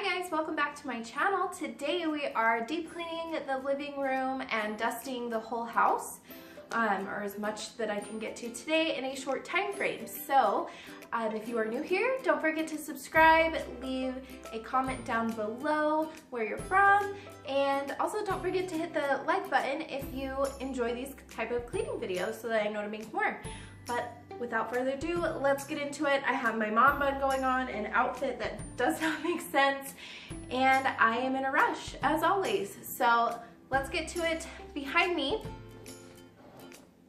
Hi guys, welcome back to my channel. Today we are deep cleaning the living room and dusting the whole house, or as much that I can get to today in a short time frame. So if you are new here, don't forget to subscribe, leave a comment down below where you're from, and also don't forget to hit the like button if you enjoy these type of cleaning videos so that I know to make more. But without further ado, let's get into it. I have my mom bun going on, an outfit that does not make sense, and I am in a rush, as always. So let's get to it. Behind me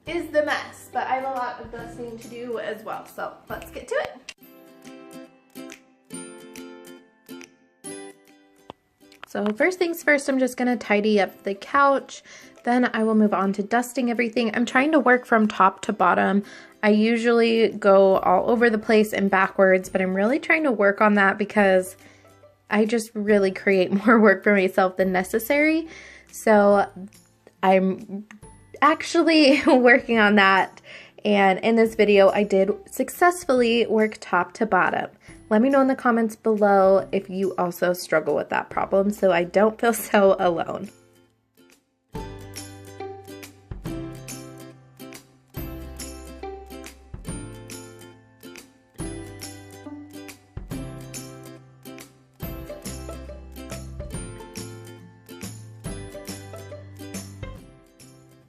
is the mess, but I have a lot of dusting to do as well, so let's get to it. So first things first, I'm just gonna tidy up the couch. Then I will move on to dusting everything. I'm trying to work from top to bottom. I usually go all over the place and backwards, but I'm really trying to work on that because I just really create more work for myself than necessary. So I'm actually working on that. And in this video, I did successfully work top to bottom. Let me know in the comments below if you also struggle with that problem so I don't feel so alone.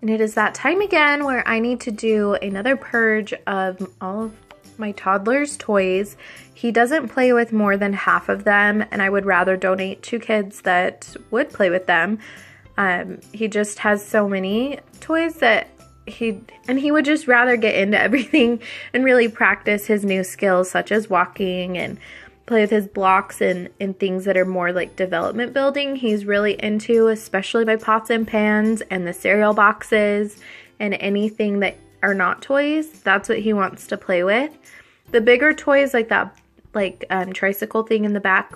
And it is that time again where I need to do another purge of all of my toddler's toys. He doesn't play with more than half of them, and I would rather donate to kids that would play with them. He just has so many toys that he would just rather get into everything and really practice his new skills, such as walking and play with his blocks and things that are more like development building. He's really into, especially my pots and pans and the cereal boxes and anything that are not toys. That's what he wants to play with. The bigger toys like that, tricycle thing in the back,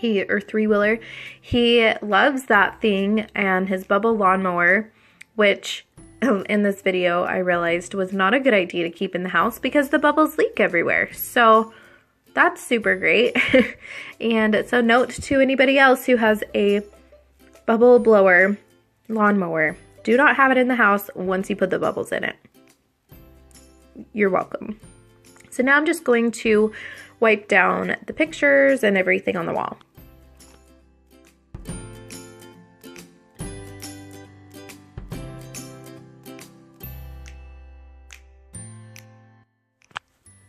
or three-wheeler, he loves that thing, and his bubble lawnmower, which in this video I realized was not a good idea to keep in the house because the bubbles leak everywhere. So that's super great. And so note to anybody else who has a bubble blower lawnmower, do not have it in the house once you put the bubbles in it. You're welcome. So now I'm just going to wipe down the pictures and everything on the wall.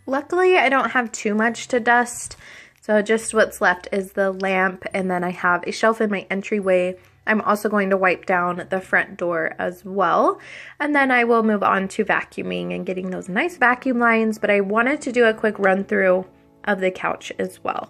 Luckily, I don't have too much to dust, so just what's left is the lamp, and then I have a shelf in my entryway. I'm also going to wipe down the front door as well, and then I will move on to vacuuming and getting those nice vacuum lines, but I wanted to do a quick run through of the couch as well.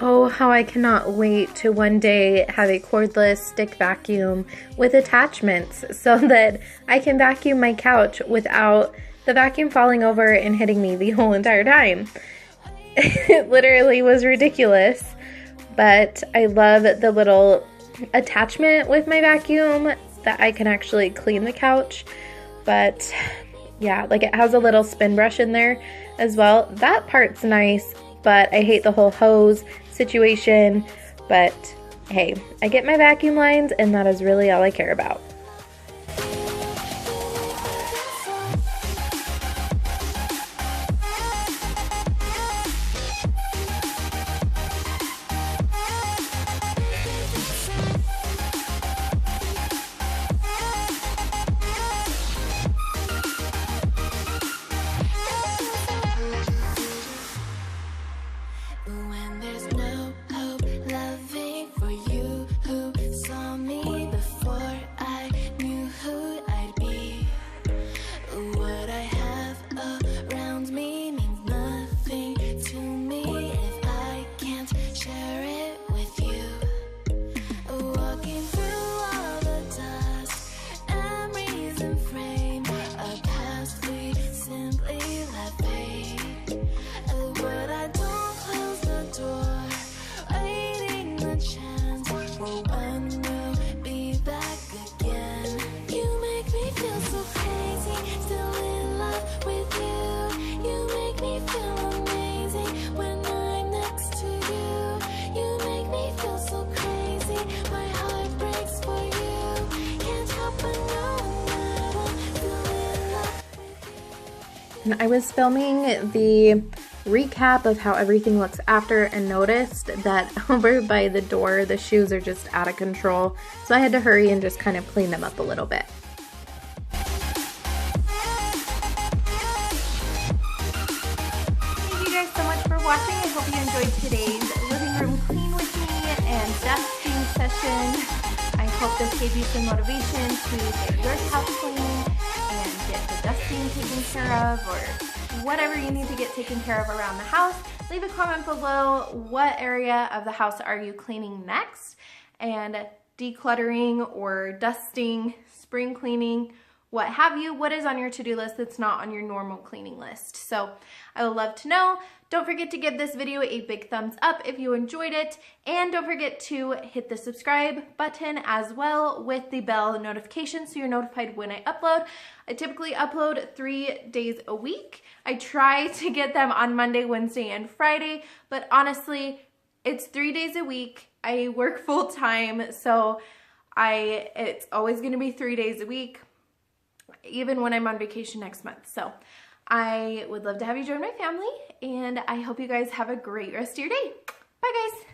Oh, how I cannot wait to one day have a cordless stick vacuum with attachments so that I can vacuum my couch without the vacuum falling over and hitting me the whole entire time. It literally was ridiculous, but I love the little attachment with my vacuum that I can actually clean the couch. But yeah, like it has a little spin brush in there as well. That part's nice, but I hate the whole hose situation. But hey, I get my vacuum lines and that is really all I care about. And I was filming the recap of how everything looks after and noticed that over by the door, the shoes are just out of control. So I had to hurry and just kind of clean them up a little bit. Thank you guys so much for watching. I hope you enjoyed today's living room clean with me and dusting session. I hope this gave you some motivation to get your house clean and get the dusting taken care of, or whatever you need to get taken care of around the house. Leave a comment below, what area of the house are you cleaning next, and decluttering or dusting, spring cleaning, what have you. What is on your to-do list that's not on your normal cleaning list? So I would love to know. Don't forget to give this video a big thumbs up if you enjoyed it, and don't forget to hit the subscribe button as well with the bell notification so you're notified when I upload. I typically upload 3 days a week. I try to get them on Monday, Wednesday, and Friday, but honestly, it's 3 days a week. I work full time, so it's always gonna be 3 days a week, even when I'm on vacation next month. So I would love to have you join my family, and I hope you guys have a great rest of your day. Bye, guys.